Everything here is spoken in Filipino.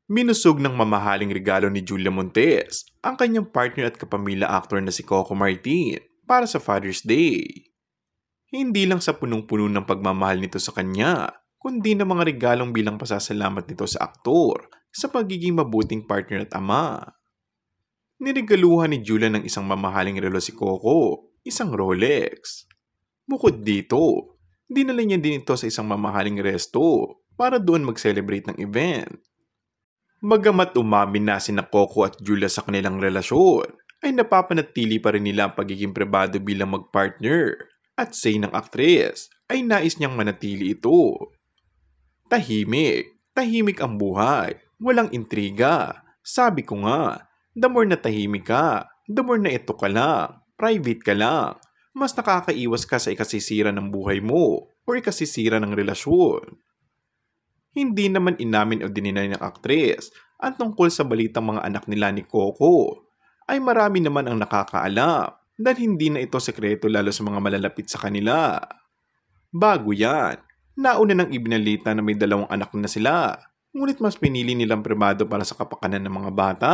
Minusog ng mamahaling regalo ni Julia Montes ang kanyang partner at kapamilya actor na si Coco Martin para sa Father's Day. Hindi lang sa punong-puno ng pagmamahal nito sa kanya, kundi na mga regalong bilang pasasalamat nito sa aktor sa pagiging mabuting partner at ama. Niregaluhan ni Julia ng isang mamahaling relo si Coco, isang Rolex. Bukod dito, dinala niya din ito sa isang mamahaling resto para doon mag-celebrate ng event. Bagamat umamin na sina Coco at Julia sa kanilang relasyon, ay napapanatili pa rin nila ang pagiging pribado bilang mag-partner at say ng aktres ay nais niyang manatili ito. Tahimik ang buhay, walang intriga. Sabi ko nga, the more na tahimik ka, the more na ito ka lang, private ka lang. Mas nakakaiwas ka sa ikasisira ng buhay mo o ikasisira ng relasyon. Hindi naman inamin o dininay ng aktres at tungkol sa balitang mga anak nila ni Coco ay marami naman ang nakakaalam dahil hindi na ito sekreto lalo sa mga malalapit sa kanila. Bago yan, nauna nang ibinalita na may 2 anak na sila, ngunit mas pinili nilang pribado para sa kapakanan ng mga bata.